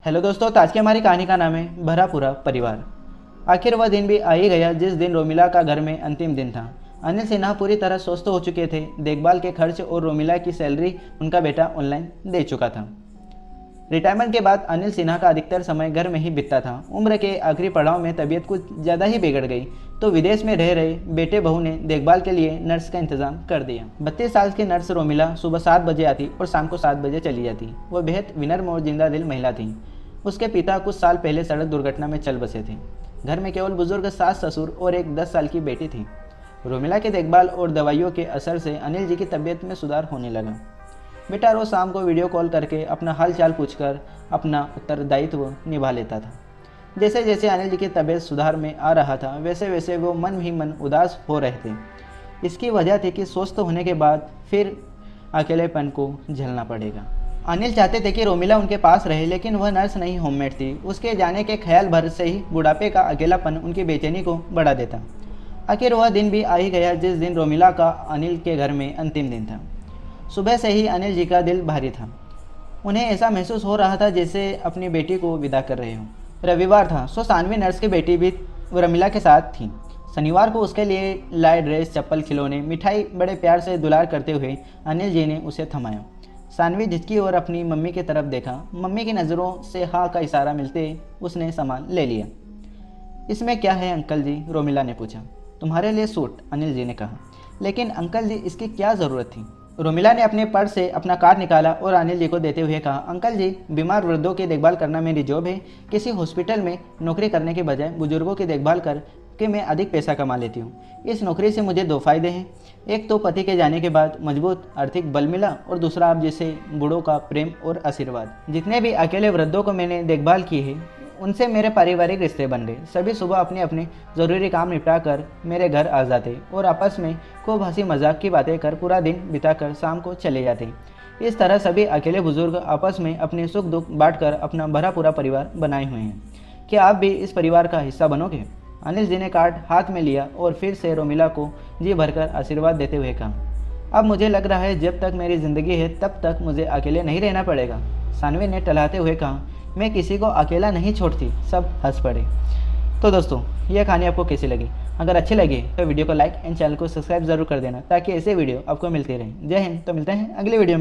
Hello दोस्तों, तो आज की हमारी कहानी का नाम है भरा पूरा परिवार। आखिर वह दिन भी आ ही गया जिस दिन रोमिला का घर में अंतिम दिन था। अनिल सिन्हा पूरी तरह स्वस्थ हो चुके थे। देखभाल के खर्च और रोमिला की सैलरी उनका बेटा ऑनलाइन दे चुका था। रिटायरमेंट के बाद अनिल सिन्हा का अधिकतर समय घर में ही बीतता था। उम्र के आखिरी पड़ाव में तबीयत कुछ ज़्यादा ही बिगड़ गई तो विदेश में रह रहे बेटे बहू ने देखभाल के लिए नर्स का इंतजाम कर दिया। 32 साल की नर्स रोमिला सुबह 7 बजे आती और शाम को 7 बजे चली जाती। वह बेहद विनम्र और जिंदा दिल महिला थी। उसके पिता कुछ साल पहले सड़क दुर्घटना में चल बसे थे। घर में केवल बुजुर्ग सास ससुर और एक 10 साल की बेटी थी। रोमिला की देखभाल और दवाइयों के असर से अनिल जी की तबीयत में सुधार होने लगा। बेटा रोज शाम को वीडियो कॉल करके अपना हाल चाल पूछकर अपना उत्तरदायित्व निभा लेता था। जैसे जैसे अनिल जी की तबीयत सुधार में आ रहा था वैसे वैसे वो मन ही मन उदास हो रहे थे। इसकी वजह थी कि स्वस्थ होने के बाद फिर अकेलेपन को झेलना पड़ेगा। अनिल चाहते थे कि रोमिला उनके पास रहे, लेकिन वह नर्स नहीं होममेड थी। उसके जाने के ख्याल भर से ही बुढ़ापे का अकेलापन उनकी बेचैनी को बढ़ा देता। आखिर वह दिन भी आ ही गया जिस दिन रोमिला का अनिल के घर में अंतिम दिन था। सुबह से ही अनिल जी का दिल भारी था। उन्हें ऐसा महसूस हो रहा था जैसे अपनी बेटी को विदा कर रहे हो। रविवार था, सो सानवी नर्स की बेटी भी रोमिला के साथ थी। शनिवार को उसके लिए लाए ड्रेस, चप्पल, खिलौने, मिठाई बड़े प्यार से दुलार करते हुए अनिल जी ने उसे थमाया। सानवी झिझकी और अपनी मम्मी की तरफ देखा। मम्मी की नज़रों से हाँ का इशारा मिलते उसने सामान ले लिया। इसमें क्या है अंकल जी? रोमिला ने पूछा। तुम्हारे लिए सूट, अनिल जी ने कहा। लेकिन अंकल जी, इसकी क्या ज़रूरत थी? रोमिला ने अपने पर्स से अपना कार्ड निकाला और अनिल जी को देते हुए कहा, अंकल जी, बीमार वृद्धों की देखभाल करना मेरी जॉब है। किसी हॉस्पिटल में नौकरी करने के बजाय बुजुर्गों की देखभाल करके मैं अधिक पैसा कमा लेती हूँ। इस नौकरी से मुझे 2 फायदे हैं। एक तो पति के जाने के बाद मजबूत आर्थिक बल मिला और दूसरा आप जैसे बूढ़ों का प्रेम और आशीर्वाद। जितने भी अकेले वृद्धों को मैंने देखभाल की है उनसे मेरे पारिवारिक रिश्ते बन गए। सभी सुबह अपने अपने ज़रूरी काम निपटा कर मेरे घर आ जाते और आपस में खूब हंसी मजाक की बातें कर पूरा दिन बिताकर शाम को चले जाते। इस तरह सभी अकेले बुजुर्ग आपस में अपने सुख दुख बांटकर अपना भरा पूरा परिवार बनाए हुए हैं। क्या आप भी इस परिवार का हिस्सा बनोगे? अनिल जी ने कार्ड हाथ में लिया और फिर से रोमिला को जी भरकर आशीर्वाद देते हुए कहा, अब मुझे लग रहा है जब तक मेरी ज़िंदगी है तब तक मुझे अकेले नहीं रहना पड़ेगा। सानवी ने टहलाते हुए कहा, मैं किसी को अकेला नहीं छोड़ती। सब हंस पड़े। तो दोस्तों, यह कहानी आपको कैसी लगी? अगर अच्छी लगी तो वीडियो को लाइक एंड चैनल को सब्सक्राइब जरूर कर देना ताकि ऐसे वीडियो आपको मिलते रहें। जय हिंद। तो मिलते हैं अगले वीडियो में।